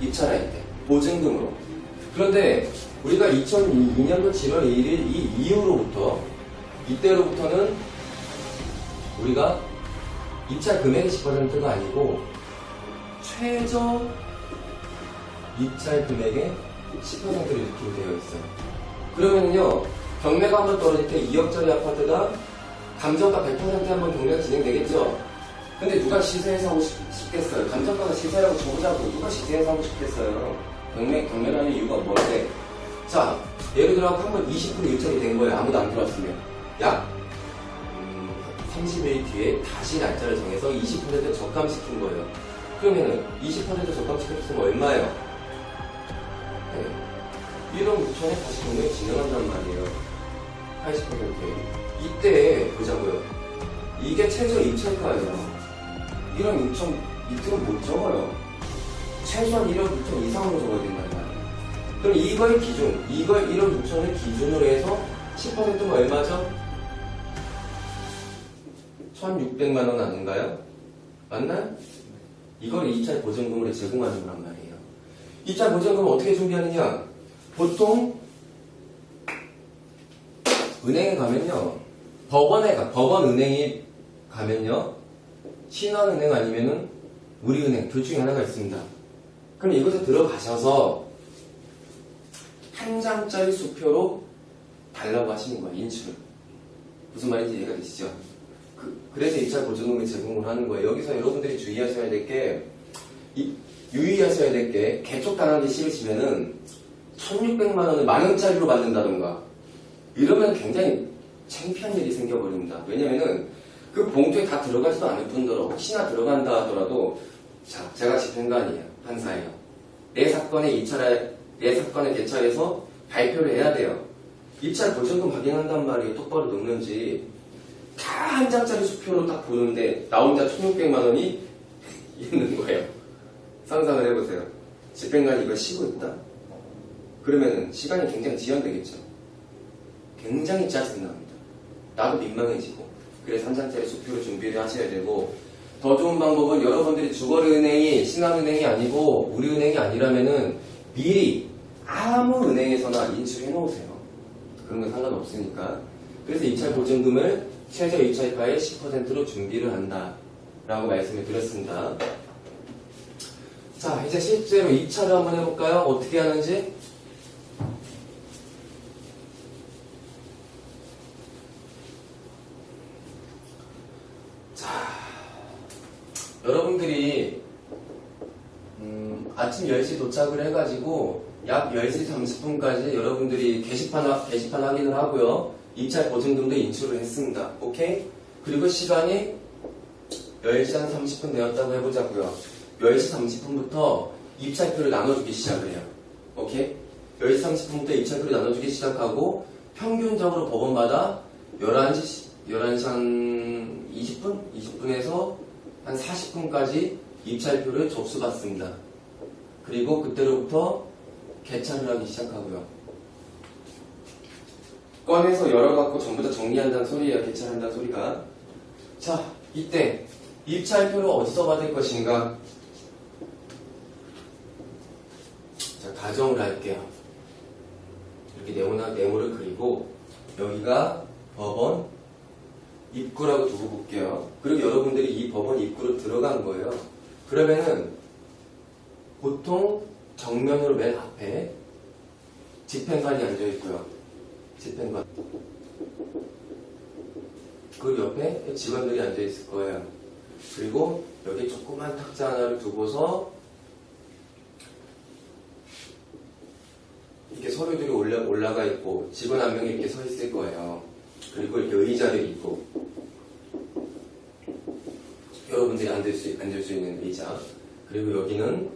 입찰할 때 보증금으로. 그런데 우리가 2002년도 7월 1일 이 이후로부터 이때로부터는 우리가 입찰 금액의 10%가 아니고 최저 입찰 금액의 10%를 이렇게 되어 있어요. 그러면요, 경매가 한번 떨어질 때 2억짜리 아파트가 감정가 100% 한번 경매가 진행되겠죠? 근데 누가 시세에서 하고 싶겠어요? 감정가가 시세라고 줘보자고 누가 시세에서 하고 싶겠어요? 경매를 하는 이유가 뭔데? 자, 예를 들어 한번 20% 유찰이 된 거예요. 아무도 안 들어왔으면. 약 30일 뒤에 다시 날짜를 정해서 20% 적감시킨 거예요. 그러면은 20% 적감시켰으면 얼마예요? 네. 1억 6천에 다시 경매 진행한단 말이에요. 80%에. 이때 보자고요. 이게 최저 입찰가예요. 1억 6천 밑으로 못 적어요. 최소한 1억 6천 이상으로 적어야 된단 말이에요. 그럼 이걸 1억 6천을 기준으로 해서 10%가 얼마죠? 1,600만원 아닌가요? 맞나요? 이걸 입찰 보증금으로 제공하는 거란 말이에요. 입찰 보증금을 어떻게 준비하느냐? 보통 은행에 가면요, 법원 은행에 가면요, 신한은행 아니면은 우리은행 둘 중에 하나가 있습니다. 그럼 이곳에 들어가셔서 한 장짜리 수표로 달라고 하시는 거예요. 인출을. 무슨 말인지 이해가 되시죠? 그래서 입찰 보증금을 제공을 하는 거예요. 여기서 여러분들이 유의하셔야 될 게 개촉당하기 싫으시면은 1,600만 원을 만원짜리로 받는다던가 이러면 굉장히 창피한 일이 생겨버립니다. 왜냐면은 그 봉투에 다 들어가지도 않을 뿐더러 혹시나 들어간다 하더라도, 자, 제가 집행관이에요. 판사예요. 내 사건에 개찰해서 발표를 해야 돼요. 입찰 보증금 확인한단 말이에요. 똑바로 넣는지. 다 한 장짜리 수표로 딱 보는데 나 혼자 1,600만 원이 있는 거예요. 상상을 해보세요. 집행관이 이걸 쉬고 있다? 그러면은 시간이 굉장히 지연되겠죠. 굉장히 짜증납니다. 나도 민망해지고. 그래서 한 장짜리 수표로 준비를 하셔야 되고, 더 좋은 방법은 여러분들이 주거은행이 신한은행이 아니고 우리은행이 아니라면은 미리 아무 은행에서나 인출해 놓으세요. 그런 건 상관없으니까. 그래서 입찰 보증금을 최저 입찰가의 10%로 준비를 한다 라고 말씀을 드렸습니다. 자, 이제 실제로 입찰을 한번 해볼까요? 어떻게 하는지. 자, 여러분들이 아침 10시 도착을 해가지고 약 10시 30분까지 여러분들이 게시판 확인을 하고요. 입찰 보증금도 인출을 했습니다. 오케이? 그리고 시간이 10시 한 30분 되었다고 해보자고요. 10시 30분부터 입찰표를 나눠주기 시작을 해요. 오케이? 10시 30분부터 입찰표를 나눠주기 시작하고 평균적으로 법원마다 11시 한 20분에서 한 40분까지 입찰표를 접수받습니다. 그리고 그때로부터 개찰을 하기 시작하고요. 꺼내서 열어갖고 전부 다 정리한다는 소리예요. 개찰한다는 소리가. 자, 이때 입찰표를 어디서 받을 것인가? 자, 가정을 할게요. 이렇게 네모를 그리고 여기가 법원 입구라고 두고 볼게요. 그리고 여러분들이 이 법원 입구로 들어간 거예요. 그러면은 보통 정면으로 맨 앞에 집행관이 앉아있고요. 집행관. 그 옆에 직원들이 앉아있을 거예요. 그리고 여기 조그만 탁자 하나를 두고서 이렇게 서류들이 올라가 있고 직원 한 명이 이렇게 서 있을 거예요. 그리고 이렇게 의자들이 있고 여러분들이 앉을 수 있는 의자. 그리고 여기는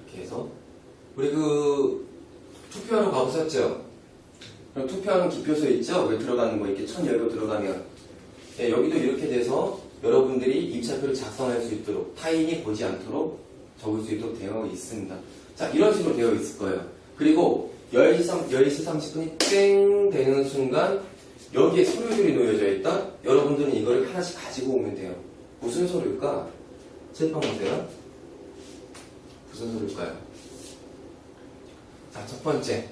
이렇게 해서 우리 투표하러 가보셨죠? 투표하는 기표소 있죠? 왜 들어가는 거 이렇게 천 열고 들어가면, 네, 여기도 이렇게 돼서 여러분들이 입찰표를 작성할 수 있도록 타인이 보지 않도록 적을 수 있도록 되어 있습니다. 자, 이런 식으로 되어 있을 거예요. 그리고 10시 30분이 땡 되는 순간 여기에 서류들이 놓여져 있다? 여러분들은 이거를 하나씩 가지고 오면 돼요. 무슨 서류일까? 칠판 보세요. 무슨 소리일까요? 자, 첫 번째.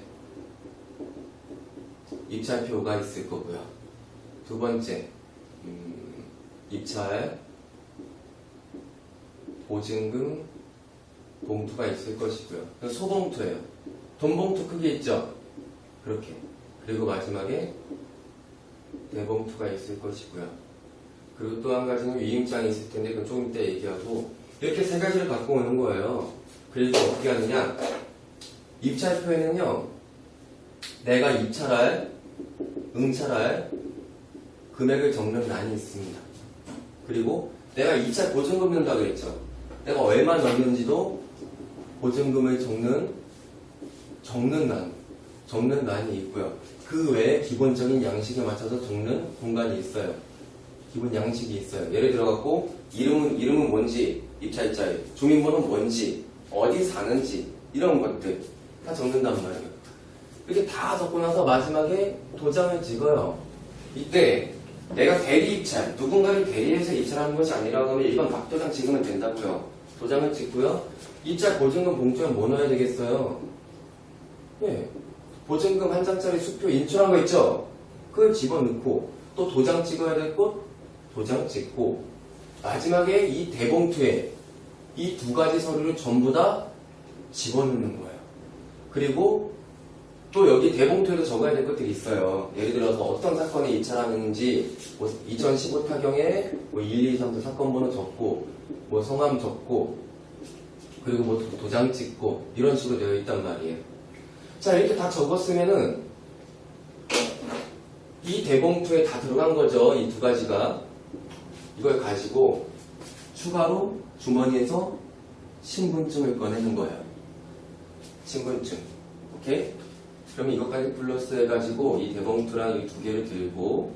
입찰표가 있을 거고요. 두 번째. 입찰 보증금 봉투가 있을 것이고요. 소봉투예요. 돈봉투 크게 있죠? 그렇게. 그리고 마지막에 대봉투가 있을 것이고요. 그리고 또 한 가지는 위임장이 있을 텐데 그건 조금 이따 얘기하고 이렇게 세 가지를 갖고 오는 거예요. 그리고 어떻게 하느냐? 입찰표에는요. 내가 입찰할, 응찰할 금액을 적는 란이 있습니다. 그리고 내가 입찰 보증금 넣는다고 그랬죠. 내가 얼마 넣는지도 보증금을 적는 란이 있고요. 그 외에 기본적인 양식에 맞춰서 적는 공간이 있어요. 기본 양식이 있어요. 예를 들어갖고 이름은 뭔지, 입찰자의 주민번호는 뭔지, 어디 사는지 이런 것들 다 적는단 말이에요. 이렇게 다 적고 나서 마지막에 도장을 찍어요. 이때 내가 대리 입찰, 누군가를 대리해서 입찰하는 것이 아니라고 하면 일반 막도장 찍으면 된다고요. 도장을 찍고요. 입찰 보증금 봉투에 뭐 넣어야 되겠어요? 예, 보증금 한 장짜리 수표 인출한 거 있죠? 그걸 집어넣고 또 도장 찍어야 될 곳 도장 찍고 마지막에 이 대봉투에 이 두 가지 서류를 전부 다 집어넣는 거예요. 그리고 또 여기 대봉투에도 적어야 될 것들이 있어요. 예를 들어서 어떤 사건에 입찰하는지 2015 타경에 1, 2, 3, 4 사건 번호 적고 성함 적고 그리고 도장 찍고 이런 식으로 되어 있단 말이에요. 자, 이렇게 다 적었으면은 이 대봉투에 다 들어간 거죠. 이 두 가지가. 이걸 가지고 추가로 주머니에서 신분증을 꺼내는 거예요. 신분증. 오케이? 그러면 이것까지 플러스 해가지고 이 대봉투랑 이 두 개를 들고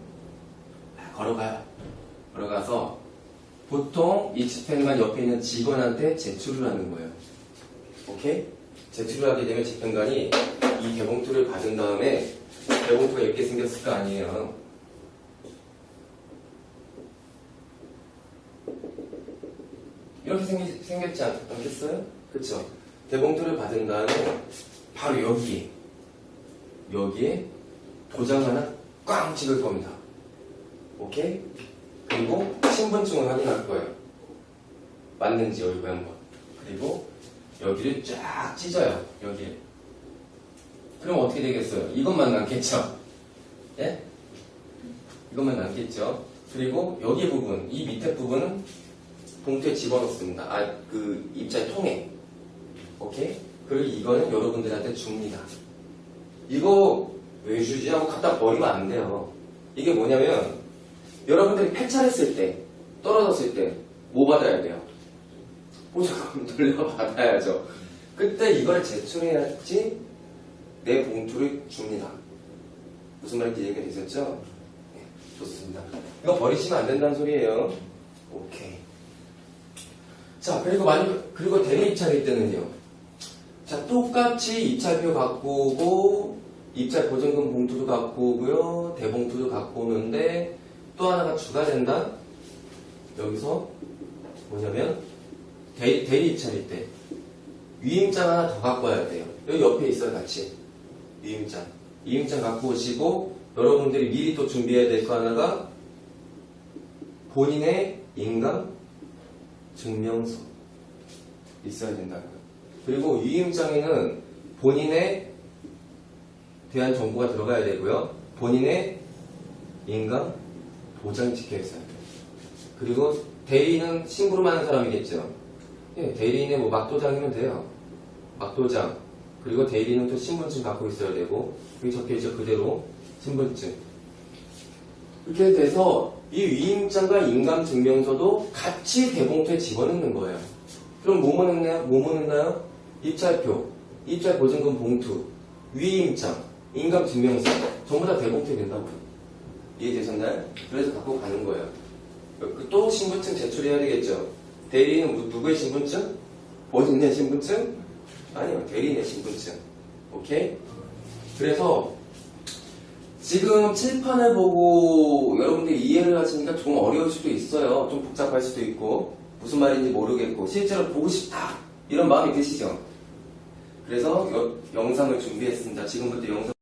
걸어가요. 걸어가서 보통 이 집행관 옆에 있는 직원한테 제출을 하는 거예요. 오케이? 제출을 하게 되면 집행관이 이 대봉투를 받은 다음에 대봉투가 이렇게 생겼을 거 아니에요. 이렇게 생겼지 않겠어요? 그쵸? 대봉투를 받은 다음에 바로 여기에 도장 하나 꽝 찍을 겁니다. 오케이? 그리고 신분증을 확인할 거예요. 맞는지 얼굴 한번. 그리고 여기를 쫙 찢어요. 여기에. 그럼 어떻게 되겠어요? 이것만 남겠죠? 예? 이것만 남겠죠? 그리고 여기 부분, 이 밑에 부분은 봉투에 집어넣습니다. 그 입찰 통에. 오케이? 그리고 이거는 여러분들한테 줍니다. 이거 왜 주지? 하고 갖다 버리면 안 돼요. 이게 뭐냐면 여러분들이 폐찰했을 때, 떨어졌을 때 뭐 받아야 돼요? 보증금 돌려받아야죠. 그때 이걸 제출해야지 내 봉투를 줍니다. 무슨 말인지 이해가 되셨죠? 네, 좋습니다. 이거 버리시면 안 된다는 소리예요. 오케이. 자, 그리고 대리 입찰일 때는요. 자, 똑같이 입찰표 갖고 오고, 입찰 보증금 봉투도 갖고 오고요, 대봉투도 갖고 오는데, 또 하나가 추가된다? 여기서 뭐냐면, 대리 입찰일 때, 위임장 하나 더 갖고 와야 돼요. 여기 옆에 있어요, 같이. 위임장. 위임장 갖고 오시고, 여러분들이 미리 또 준비해야 될 거 하나가, 본인의 인감 증명서. 있어야 된다고요. 그리고 위임장에는 본인에 대한 정보가 들어가야 되고요. 본인의 인감 도장이 찍혀 있어야 돼요. 그리고 대리인은 심부름 하는 사람이겠죠. 예, 대리인의 막도장이면 돼요. 막도장. 그리고 대리인은 또 신분증 갖고 있어야 되고, 여기 적혀 있죠. 그대로 신분증. 이렇게 돼서 이 위임장과 인감증명서도 같이 대봉투에 집어넣는 거예요. 그럼 뭐뭐 넣나요? 입찰표, 입찰보증금 봉투, 위임장, 인감증명서 전부 다 대봉투에 된다고요. 이해되셨나요? 그래서 갖고 가는 거예요. 또 신분증 제출해야 되겠죠. 대리인은 누구의 신분증? 본인의 신분증? 아니요, 대리인의 신분증. 오케이? 그래서 지금 칠판을 보고 여러분들이 이해를 하시니까 좀 어려울 수도 있어요. 좀 복잡할 수도 있고 무슨 말인지 모르겠고 실제로 보고 싶다 이런 마음이 드시죠? 그래서 영상을 준비했습니다. 지금부터 영상.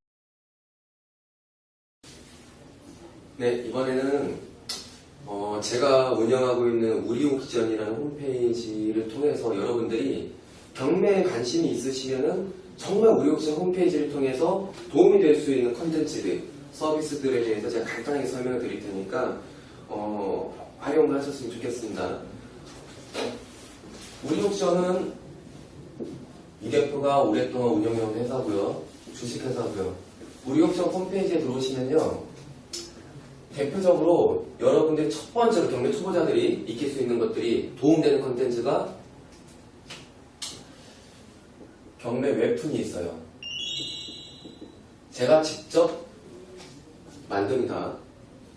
네, 이번에는 제가 운영하고 있는 우리옥션이라는 홈페이지를 통해서 여러분들이 경매에 관심이 있으시면은 정말 우리옥션 홈페이지를 통해서 도움이 될 수 있는 컨텐츠들, 서비스들에 대해서 제가 간단하게 설명을 드릴 테니까 활용을 하셨으면 좋겠습니다. 우리옥션은 이 대표가 오랫동안 운영해온 회사고요. 주식회사고요. 우리옥션 홈페이지에 들어오시면요. 대표적으로 여러분들이 첫 번째로 경매 초보자들이 익힐 수 있는 것들이 도움되는 컨텐츠가 경매 웹툰이 있어요. 제가 직접 만듭니다.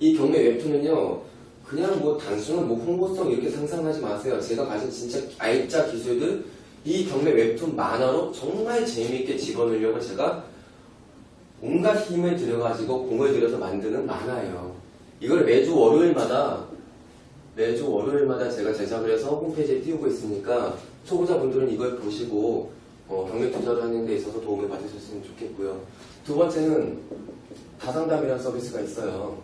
이 경매 웹툰은요, 그냥 뭐 단순한 뭐 홍보성 이렇게 상상하지 마세요. 제가 가진 진짜 알짜 기술들, 이 경매 웹툰 만화로 정말 재미있게 집어넣으려고 제가 온갖 힘을 들여가지고 공을 들여서 만드는 만화예요. 이걸 매주 월요일마다 제가 제작을 해서 홈페이지에 띄우고 있으니까 초보자분들은 이걸 보시고 경매 투자를 하는 데 있어서 도움을 받으셨으면 좋겠고요. 두 번째는 다상담이라는 서비스가 있어요.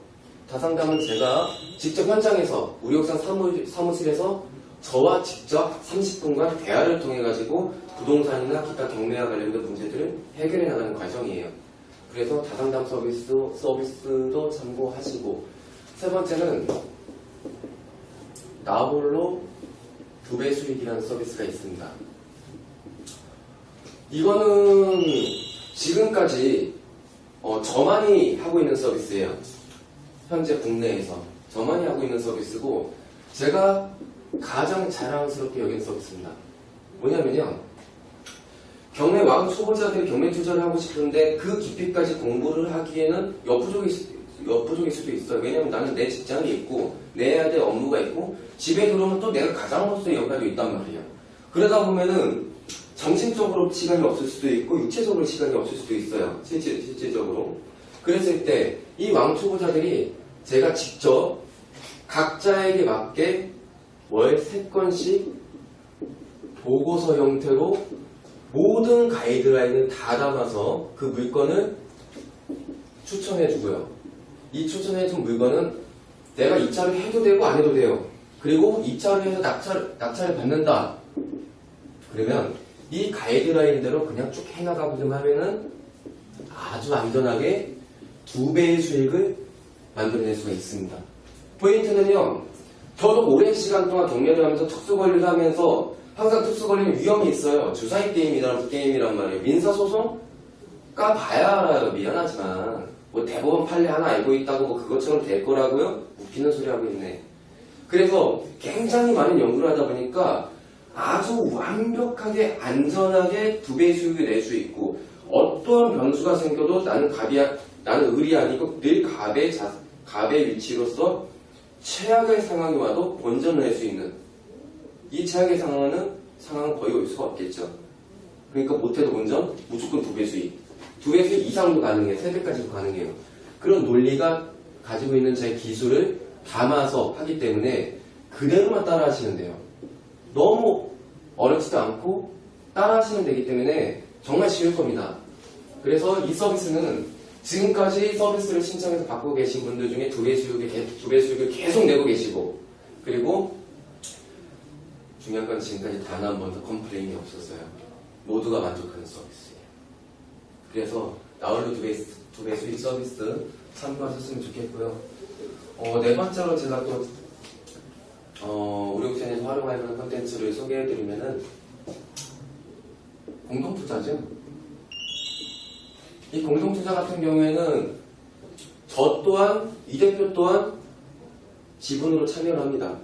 다상담은 제가 직접 현장에서 우리옥션 사무실에서 저와 직접 30분간 대화를 통해 가지고 부동산이나 기타 경매와 관련된 문제들을 해결해 나가는 과정이에요. 그래서 다상담 서비스도 참고하시고, 세 번째는 나홀로 2배 수익이라는 서비스가 있습니다. 이거는 지금까지 저만이 하고 있는 서비스예요. 현재 국내에서 저만이 하고 있는 서비스고, 제가 가장 자랑스럽게 여긴 서비스입니다. 뭐냐면요, 경매 왕 초보자들이 경매 투자를 하고 싶은데 그 깊이까지 공부를 하기에는 역부족일 수도 있어요. 왜냐면 나는 내 직장이 있고 내야 될 업무가 있고 집에 들어오면 또 내가 가장으로서의 역할이 있단 말이에요. 그러다 보면은 정신적으로 시간이 없을 수도 있고 육체적으로 시간이 없을 수도 있어요. 실제적으로. 그랬을 때 이 왕 초보자들이 제가 직접 각자에게 맞게 월 3건씩 보고서 형태로 모든 가이드라인을 다 담아서 그 물건을 추천해주고요. 이 추천해준 물건은 내가 입찰을 해도 되고 안 해도 돼요. 그리고 입찰을 해서 낙찰을 받는다. 그러면 이 가이드라인대로 그냥 쭉 해나가기만 하면은 아주 안전하게 2배의 수익을 만들어낼 수가 있습니다. 포인트는요, 저도 오랜 시간 동안 경매를 하면서 특수관리를 하면서 항상 특수관리는 위험이 있어요. 주사위 게임이란 말이에요. 민사소송가 봐야 알아요. 미안하지만. 뭐 대법원 판례 하나 알고 있다고 뭐 그것처럼 될 거라고요? 웃기는 소리 하고 있네. 그래서 굉장히 많은 연구를 하다 보니까 아주 완벽하게 안전하게 2배의 수익을 낼 수 있고, 어떠한 변수가 생겨도 나는 을이 아니고 늘 갑의 위치로서 최악의 상황이 와도 본전을 낼 수 있는, 이 최악의 상황은 거의 올 수가 없겠죠. 그러니까 못해도 본전, 무조건 2배 수익. 2배 수익 이상도 가능해요. 3배까지도 가능해요. 그런 논리가 가지고 있는 제 기술을 담아서 하기 때문에 그대로만 따라 하시면 돼요. 너무 어렵지도 않고 따라 하시면 되기 때문에 정말 쉬울 겁니다. 그래서 이 서비스는 지금까지 서비스를 신청해서 받고 계신 분들 중에 2배 수익을 계속 내고 계시고, 그리고 중요한 건 지금까지 단 한 번도 컴플레인이 없었어요. 모두가 만족하는 서비스예요. 그래서 나홀로 2배 수익 서비스 참고하셨으면 좋겠고요. 네 번째로 제가 또 우리옥션에서 활용할 만한 콘텐츠를 소개해드리면은 공동투자죠. 이 공동투자 같은 경우에는 저 또한, 이 대표 또한 지분으로 참여를 합니다.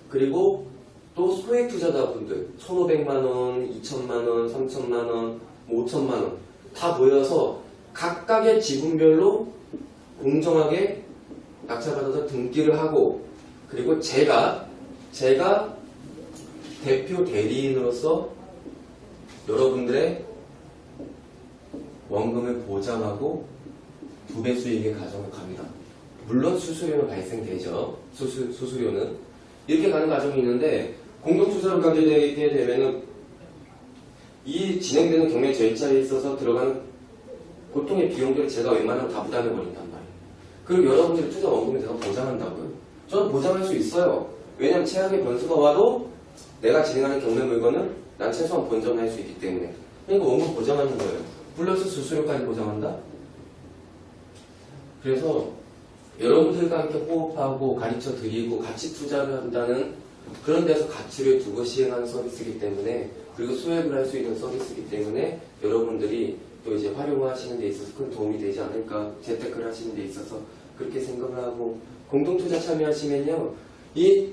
그리고 또 소액 투자자분들 1,500만원, 2,000만원, 3,000만원, 5,000만원 다 모여서 각각의 지분별로 공정하게 낙찰받아서 등기를 하고, 그리고 제가 대표 대리인으로서 여러분들의 원금을 보장하고 2배 수익의 가정을 갑니다. 물론 수수료는 발생되죠. 수수료는 이렇게 가는 과정이 있는데, 공동투자로 가게 되면은 이 진행되는 경매 절차에 있어서 들어가는 보통의 비용들을 제가 웬만하면 다 부담해버린단 말이에요. 그리고 여러분들의 투자 원금을 제가 보장한다고요? 저는 보장할 수 있어요. 왜냐면 최악의 변수가 와도 내가 진행하는 경매 물건은 난 최소한 본전을 할 수 있기 때문에. 그러니까 원금 보장하는 거예요. 플러스 수수료까지 보장한다? 그래서 여러분들과 함께 호흡하고 가르쳐 드리고 같이 투자를 한다는 그런 데서 가치를 두고 시행하는 서비스이기 때문에, 그리고 수익을 할 수 있는 서비스이기 때문에 여러분들이 또 이제 활용하시는 데 있어서 큰 도움이 되지 않을까, 재테크를 하시는 데 있어서 그렇게 생각을 하고, 공동투자 참여하시면요, 이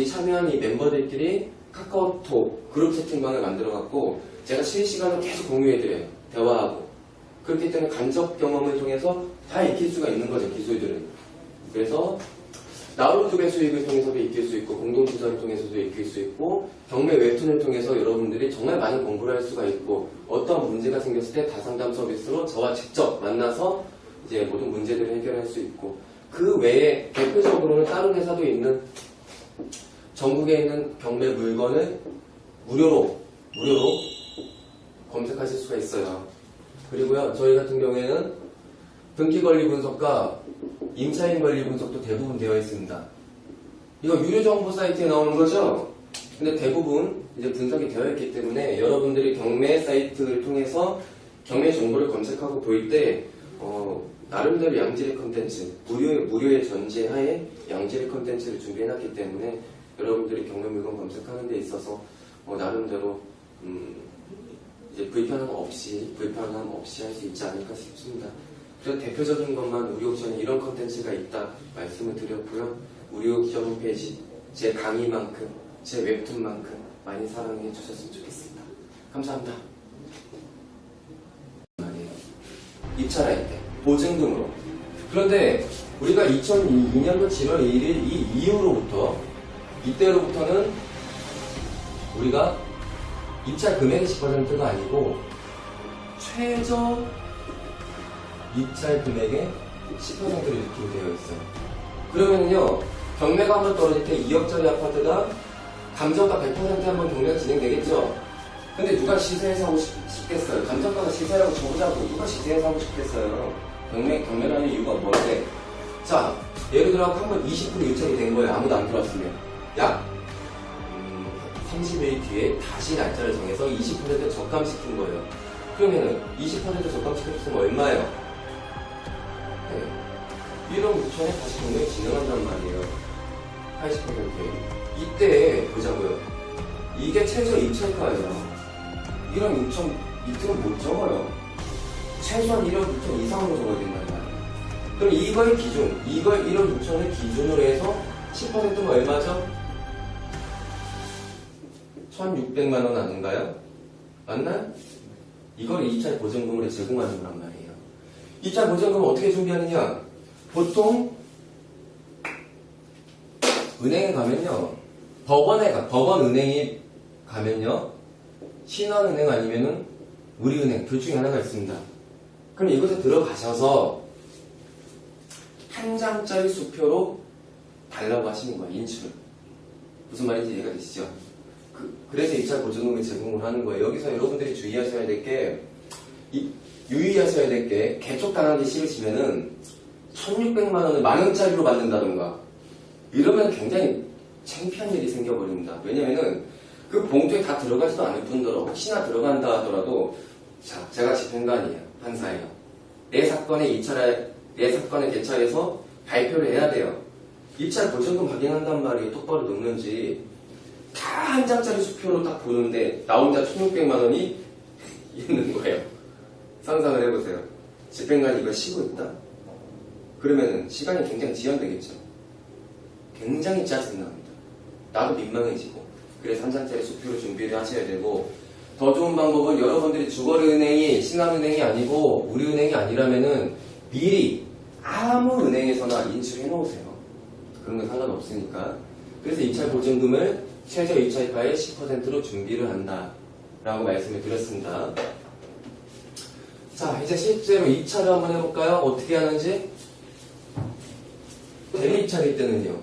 참여한 이 멤버들끼리 카카오톡 그룹 채팅방을 만들어갖고 제가 실시간으로 계속 공유해드려요. 대화하고. 그렇기 때문에 간접 경험을 통해서 다 익힐 수가 있는 거죠, 기술들은. 그래서 나홀로드의 수익을 통해서도 익힐 수 있고, 공동투자를 통해서도 익힐 수 있고, 경매 웹툰을 통해서 여러분들이 정말 많은 공부를 할 수가 있고, 어떤 문제가 생겼을 때 다상담 서비스로 저와 직접 만나서 이제 모든 문제들을 해결할 수 있고, 그 외에 대표적으로는 다른 회사도 있는, 전국에 있는 경매 물건을 무료로 검색하실 수가 있어요. 그리고요, 저희 같은 경우에는 등기 권리 분석과 임차인 권리 분석도 대부분 되어 있습니다. 이거 유료 정보 사이트에 나오는 거죠? 근데 대부분 이제 분석이 되어 있기 때문에 여러분들이 경매 사이트를 통해서 경매 정보를 검색하고 볼 때, 나름대로 양질의 컨텐츠, 무료의 전제하에 양질의 컨텐츠를 준비해놨기 때문에 여러분들이 경매 물건 검색하는 데 있어서 나름대로 이제 불편함 없이 할 수 있지 않을까 싶습니다. 그래서 대표적인 것만 우리 옥션에 이런 컨텐츠가 있다 말씀을 드렸고요. 우리 옥션 홈페이지 제 강의만큼 제 웹툰만큼 많이 사랑해 주셨으면 좋겠습니다. 감사합니다. 입찰할 때 보증금으로. 그런데 우리가 2002년도 7월 1일 이 이후로부터, 이때로부터는 우리가 입찰 금액의 10%가 아니고 최저 입찰 금액의 10%를 이렇게 되어 있어요. 그러면요, 경매가 한번 떨어질 때 2억짜리 아파트가 감정가 100% 한번 경매가 진행되겠죠? 근데 누가 시세에서 하고 싶겠어요? 감정가가 시세라고 줘보자고 누가 시세에서 하고 싶겠어요? 경매를 하는 이유가 뭔데? 자, 예를 들어 한번 20% 유찰이 된 거예요. 아무도 안 들어왔으면. 약 30일 뒤에 다시 날짜를 정해서 20% 적감시킨 거예요. 그러면은 20% 적감시켰으면 얼마예요? 네. 1억 6천에 다시 경매를 진행한단 말이에요. 80%에. 이때 보자고요. 이게 최저 입찰가예요. 1억 6천 밑으로 못 적어요. 최소한 1억 6천 이상으로 적어야 된단 말이에요. 그럼 이걸 1억 6천을 기준으로 해서 10%가 얼마죠? 1,600만 원 아닌가요? 맞나요? 이걸 입찰 보증금으로 제공하는 거란 말이에요. 입찰 보증금을 어떻게 준비하느냐? 보통 은행에 가면요, 법원 은행에 가면요, 신한은행 아니면은 우리은행 둘 중에 하나가 있습니다. 그럼 이곳에 들어가셔서 한 장짜리 수표로 달라고 하시는 거예요. 인출을. 무슨 말인지 이해가 되시죠? 그래서 입찰 보증금을 제공을 하는 거예요. 여기서 여러분들이 유의하셔야 될 게 개촉당하기 싫으시면은 1,600만 원을 만원짜리로 받는다던가 이러면 굉장히 창피한 일이 생겨버립니다. 왜냐면은 그 봉투에 다 들어가지도 않을 뿐더러 혹시나 들어간다 하더라도, 자, 제가 집행관이에요. 판사예요. 내 사건에 대처해서 발표를 해야 돼요. 입찰 보증금 확인한단 말이에요. 똑바로 넣는지. 다 한 장짜리 수표로 딱 보는데 나 혼자 1,600만 원이 있는 거예요. 상상을 해보세요. 집행관이 이걸 쉬고 있다? 그러면은 시간이 굉장히 지연되겠죠. 굉장히 짜증납니다. 나도 민망해지고. 그래서 한 장짜리 수표로 준비를 하셔야 되고, 더 좋은 방법은 여러분들이 주거은행이 신한은행이 아니고 우리은행이 아니라면은 미리 아무 은행에서나 인출해 놓으세요. 그런 건 상관없으니까. 그래서 입찰 보증금을 최저 입찰가의 10%로 준비를 한다 라고 말씀을 드렸습니다. 자, 이제 실제로 입찰을 한번 해볼까요? 어떻게 하는지. 대리 입찰일 때는요,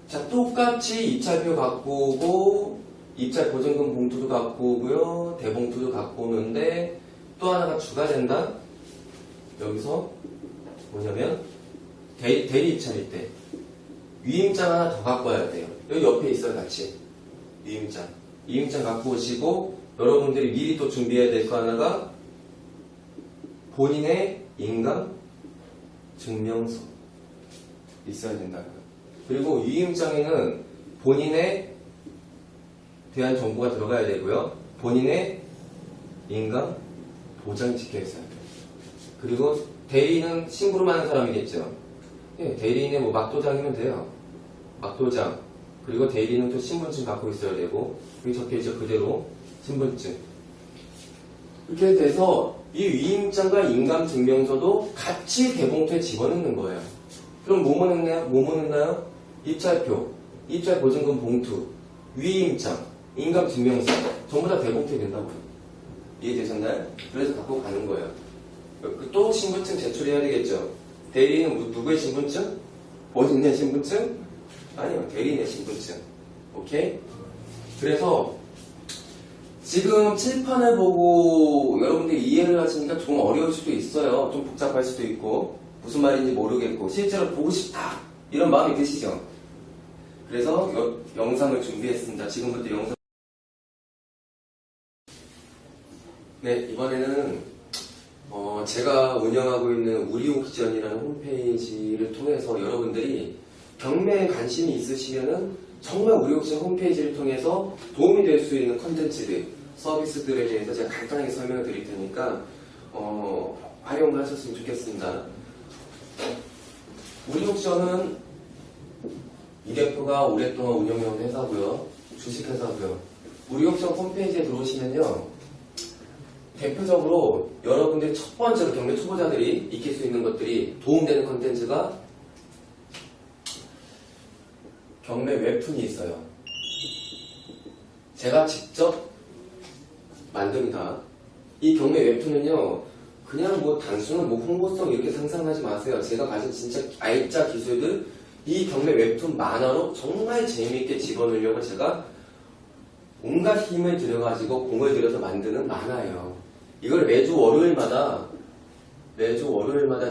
자, 똑같이 입찰표 갖고 오고 입찰 보증금 봉투도 갖고 오고요. 대봉투도 갖고 오는데 또 하나가 추가된다. 여기서 뭐냐면 대리 입찰일 때 위임장 하나 더 갖고 와야 돼요. 여기 옆에 있어요, 같이. 위임장. 위임장 갖고 오시고 여러분들이 미리 또 준비해야 될 거 하나가 본인의 인감 증명서 있어야 된다. 그리고 위임장에는 본인에 대한 정보가 들어가야 되고요. 본인의 인감 도장이 찍혀 있어야 돼요. 그리고 대리인은 심부름 하는 사람이겠죠. 예, 대리인의 뭐 막도장이면 돼요. 막도장. 그리고 대리인은 또 신분증 갖고 있어야 되고, 여기 적혀있죠. 그대로 신분증. 이렇게 돼서 이 위임장과 인감증명서도 같이 대봉투에 집어넣는 거예요. 그럼 뭐뭐 넣나요? 입찰표, 입찰보증금 봉투, 위임장, 인감증명서 전부 다 대봉투에 된다고요. 이해되셨나요? 그래서 갖고 가는 거예요. 또 신분증 제출해야 되겠죠. 대리인은 누구의 신분증? 본인의 신분증? 아니요, 대리인의 신분증. 오케이? 그래서 지금 칠판을 보고 여러분들이 이해를 하시니까 좀 어려울 수도 있어요. 좀 복잡할 수도 있고 무슨 말인지 모르겠고 실제로 보고 싶다 이런 마음이 드시죠? 그래서 영상을 준비했습니다. 지금부터 영상. 네, 이번에는 제가 운영하고 있는 우리옥션이라는 홈페이지를 통해서 여러분들이 경매에 관심이 있으시면은 정말 우리옥션 홈페이지를 통해서 도움이 될 수 있는 컨텐츠들, 서비스들에 대해서 제가 간단하게 설명을 드릴 테니까 활용하셨으면 좋겠습니다. 우리옥션은 이 대표가 오랫동안 운영해온 회사고요. 주식회사고요. 우리옥션 홈페이지에 들어오시면요. 대표적으로 여러분들이 첫 번째로 경매 초보자들이 익힐 수 있는 것들이 도움되는 컨텐츠가 경매 웹툰이 있어요. 제가 직접 만듭니다. 이 경매 웹툰은요, 그냥 뭐 단순한 뭐 홍보성 이렇게 상상하지 마세요. 제가 가진 진짜 알짜 기술들, 이 경매 웹툰 만화로 정말 재미있게 집어넣으려고 제가 온갖 힘을 들여가지고 공을 들여서 만드는 만화예요. 이걸 매주 월요일마다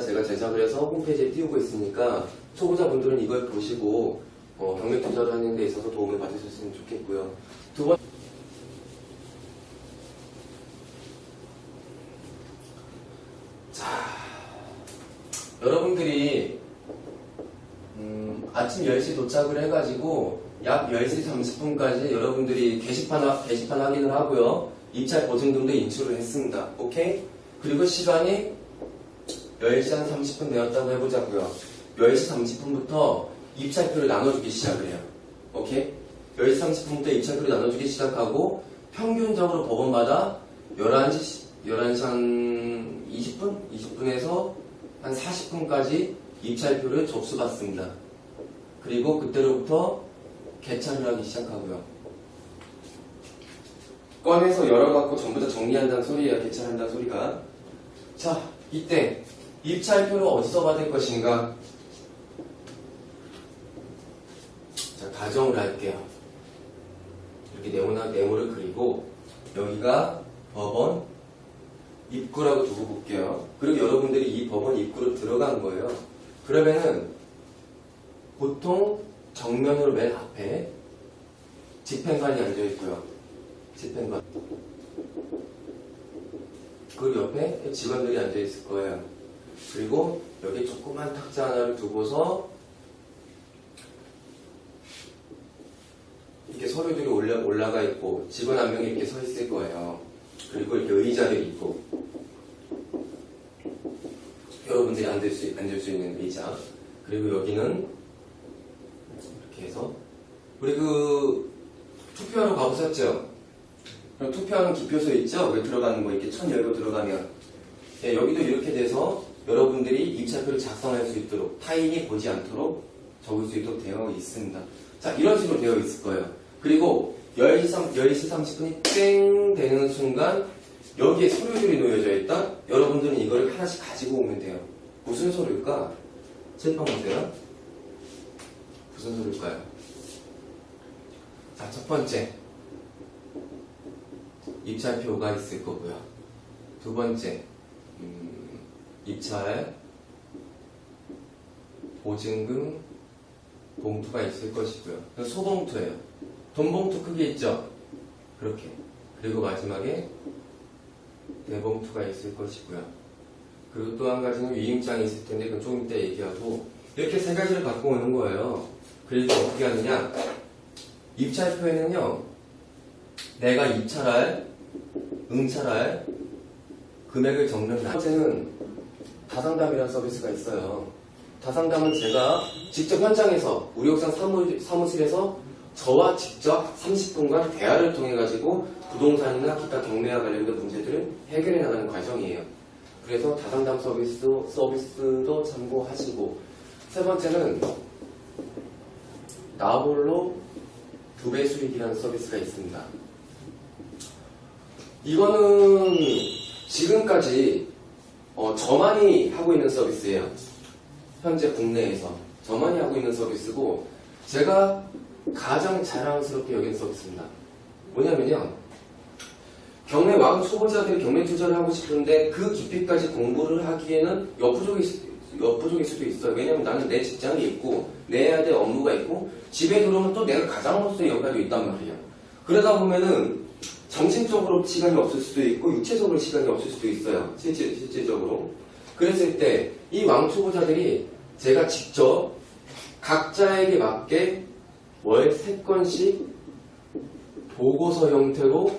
제가 제작을 해서 홈페이지에 띄우고 있으니까 초보자분들은 이걸 보시고 경매 투자를 하는 데 있어서 도움을 받으셨으면 좋겠고요. 두 번째, 여러분들이 아침 10시 도착을 해가지고 약 10시 30분까지 여러분들이 게시판 확인을 하고요. 입찰 보증금도 인출을 했습니다. 오케이? 그리고 시간이 10시 한 30분 되었다고 해보자고요. 10시 30분부터 입찰표를 나눠주기 시작을 해요. 오케이? 10시 30분부터 입찰표를 나눠주기 시작하고 평균적으로 법원마다 11시 한 20분에서 한 40분까지 입찰표를 접수받습니다. 그리고 그때로부터 개찰을 하기 시작하고요. 꺼내서 열어갖고 전부 다 정리한다는 소리예요. 개찰한다는 소리가. 자, 이때 입찰표를 어디서 받을 것인가? 자, 가정을 할게요. 이렇게 네모를 그리고 여기가 법원 입구라고 두고 볼게요. 그리고 여러분들이 이 법원 입구로 들어간 거예요. 그러면은 보통 정면으로 맨 앞에 집행관이 앉아있고요. 집행관. 그 옆에 직원들이 앉아있을 거예요. 그리고 여기 조그만 탁자 하나를 두고서 이렇게 서류들이 올라가 있고 직원 한 명이 이렇게 서 있을 거예요. 그리고 이렇게 의자들이 있고 여러분들이 앉을 수 있는 의자. 그리고 여기는 이렇게 해서 우리 투표하러 가보셨죠? 그럼 투표하는 기표소 있죠? 여기 들어가는 거 이렇게 천 열고 들어가면 네, 여기도 이렇게 돼서 여러분들이 입찰표를 작성할 수 있도록 타인이 보지 않도록 적을 수 있도록 되어 있습니다. 자, 이런 식으로 되어 있을 거예요. 그리고 10시 30분이 땡 되는 순간 여기에 서류들이 놓여져 있다? 여러분들은 이거를 하나씩 가지고 오면 돼요. 무슨 서류일까? 칠판 보세요. 무슨 서류일까요? 자, 첫 번째 입찰표가 있을 거고요. 두 번째, 입찰 보증금 봉투가 있을 것이고요. 소봉투예요. 돈봉투 크게 있죠? 그렇게. 그리고 마지막에 대봉투가 있을 것이고요. 그리고 또 한 가지는 위임장이 있을 텐데 그건 조금 이따 얘기하고, 이렇게 세 가지를 갖고 오는 거예요. 그래서 어떻게 하느냐, 입찰표에는요 내가 응찰할 금액을 적는다. 첫 번째는 다상담이라는 서비스가 있어요. 다상담은 제가 직접 현장에서 우리 옥상 사무실에서 저와 직접 30분간 대화를 통해 가지고 부동산이나 기타 경매와 관련된 문제들을 해결해 나가는 과정이에요. 그래서 다상담 서비스도 참고하시고, 세 번째는 나홀로 2배 수익이라는 서비스가 있습니다. 이거는 지금까지 저만이 하고 있는 서비스예요. 현재 국내에서 저만이 하고 있는 서비스고, 제가 가장 자랑스럽게 여긴 서비스입니다. 뭐냐면요, 경매 왕 초보자들이 경매 투자를 하고 싶은데 그 깊이까지 공부를 하기에는 역부족일 수도 있어요. 왜냐면 나는 내 직장이 있고 내야 될 업무가 있고 집에 들어오면 또 내가 가장으로서의 역할이 있단 말이에요. 그러다 보면은 정신적으로 시간이 없을 수도 있고 육체적으로 시간이 없을 수도 있어요. 실제적으로. 그랬을 때 이 왕초보자들이 제가 직접 각자에게 맞게 월 3건씩 보고서 형태로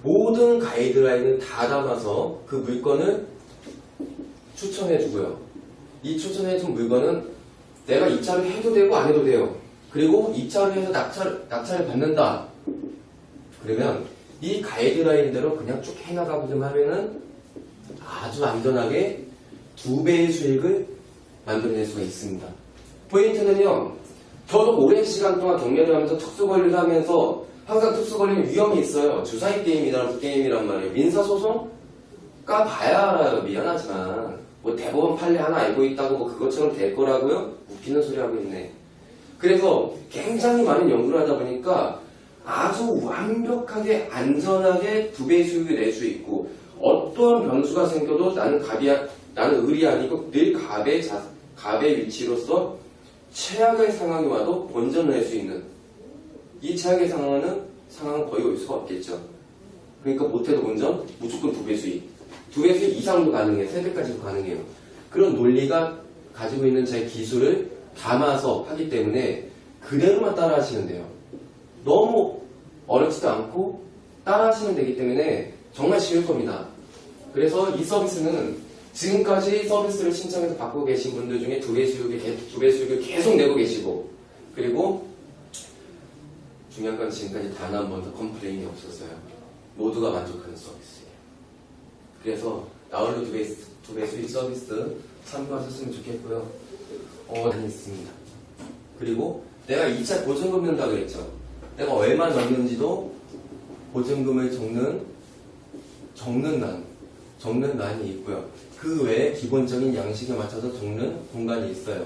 모든 가이드라인을 다 담아서 그 물건을 추천해주고요. 이 추천해준 물건은 내가 입찰을 해도 되고 안 해도 돼요. 그리고 입찰을 해서 낙찰을 받는다. 그러면 이 가이드라인대로 그냥 쭉 해나가고좀 하면은 아주 안전하게 2배의 수익을 만들어낼 수가 있습니다. 포인트는요, 저도 오랜 시간 동안 경매를 하면서 특수관리를 하면서 항상 특수관리는 위험이 있어요. 주사위 게임이란 말이에요. 민사소송가 봐야 알아요. 미안하지만 뭐 대법원 판례 하나 알고 있다고 뭐 그것처럼 될 거라고요? 웃기는 소리 하고 있네. 그래서 굉장히 많은 연구를 하다 보니까 아주 완벽하게 안전하게 2배의 수익을 낼 수 있고, 어떠한 변수가 생겨도 나는 을이 아니고 늘 갑의 위치로서 최악의 상황이 와도 본전을 낼 수 있는, 이 최악의 상황은 거의 올 수가 없겠죠. 그러니까 못해도 본전, 무조건 2배 수익. 2배 수익 이상도 가능해요. 3배까지도 가능해요. 그런 논리가 가지고 있는 제 기술을 담아서 하기 때문에 그대로만 따라 하시면 돼요. 너무 어렵지도 않고 따라 하시면 되기 때문에 정말 쉬울 겁니다. 그래서 이 서비스는 지금까지 서비스를 신청해서 받고 계신 분들 중에 2배 수익을 계속 내고 계시고, 그리고 중요한 건 지금까지 단 한 번도 컴플레인이 없었어요. 모두가 만족하는 서비스예요. 그래서 나홀로 2배 수익 서비스 참고하셨으면 좋겠고요. 많이 있습니다. 그리고 내가 입찰 보증금 넣는다 그랬죠. 내가 얼마 넣는지도 보증금을 적는 란이 있고요. 그 외에 기본적인 양식에 맞춰서 적는 공간이 있어요.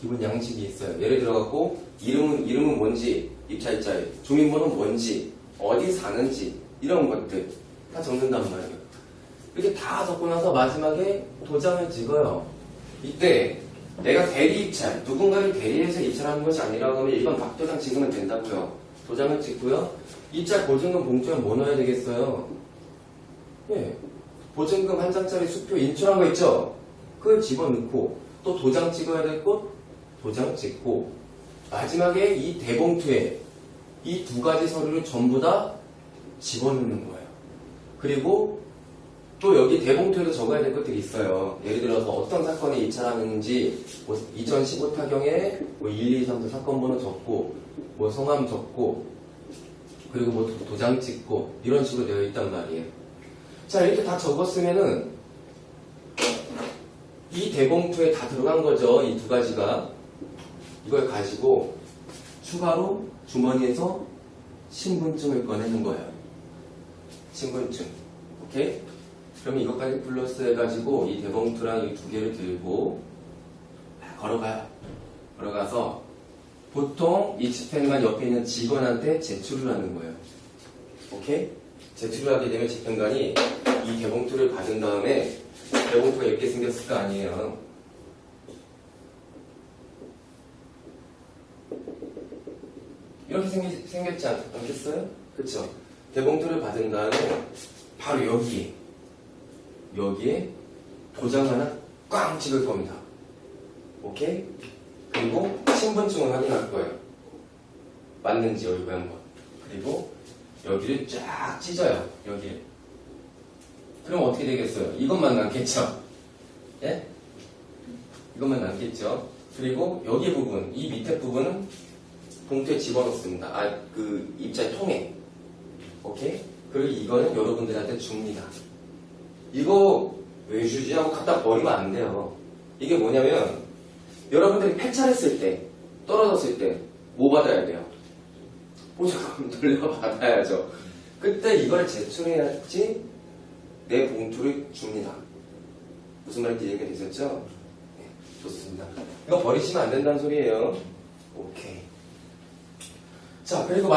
기본 양식이 있어요. 예를 들어갖고 이름은 뭔지, 입찰자의 주민번호는 뭔지, 어디 사는지 이런 것들 다 적는단 말이에요. 이렇게 다 적고 나서 마지막에 도장을 찍어요. 이때 내가 대리 입찰, 누군가를 대리해서 입찰하는 것이 아니라고 하면 일반 박도장 찍으면 된다고요. 도장을 찍고요. 입찰 보증금 봉투에 뭐 넣어야 되겠어요? 예, 보증금 한 장짜리 수표 인출한 거 있죠? 그걸 집어넣고, 또 도장 찍어야 될 곳 도장 찍고, 마지막에 이 대봉투에 이 2가지 서류를 전부 다 집어넣는 거예요. 그리고 또 여기 대봉투에도 적어야 될 것들이 있어요. 예를 들어서 어떤 사건이 입찰하는지, 2015 타경에 1, 2, 3, 4 사건 번호 적고, 성함 적고, 그리고 도장 찍고, 이런 식으로 되어 있단 말이에요. 자, 이렇게 다 적었으면은 이 대봉투에 다 들어간 거죠. 이 2가지가. 이걸 가지고 추가로 주머니에서 신분증을 꺼내는 거예요. 신분증. 오케이? 그럼 이것까지 플러스 해가지고 이 대봉투랑 이 2개를 들고 걸어가요. 걸어가서 보통 이 지펜만 옆에 있는 직원한테 제출을 하는 거예요. 오케이? 제출을 하게 되면 재평관이 이 대봉투를 받은 다음에 대봉투가 이렇게 생겼을 거 아니에요. 이렇게 생겼지 않겠어요? 그쵸? 대봉투를 받은 다음에 바로 여기에 도장 하나 꽝 찍을 겁니다. 오케이? 그리고 신분증을 확인할 거예요. 맞는지 여기 한번. 그리고 여기를 쫙 찢어요. 여기를. 그럼 어떻게 되겠어요? 이것만 남겠죠? 예? 이것만 남겠죠? 그리고 여기 부분, 이 밑에 부분은 봉투에 집어넣습니다. 그 입자의 통에. 오케이? 그리고 이거는 여러분들한테 줍니다. 이거 왜 주지? 하고 갖다 버리면 안 돼요. 이게 뭐냐면, 여러분들이 폐차했을 때, 떨어졌을 때, 뭐 받아야 돼요? 보조금 돌려받아야죠. 그때 이걸 제출해야지 내 봉투를 줍니다. 무슨 말인지 이해가 되셨죠? 네, 좋습니다. 이거 버리시면 안 된다는 소리예요. 오케이. 자, 그리고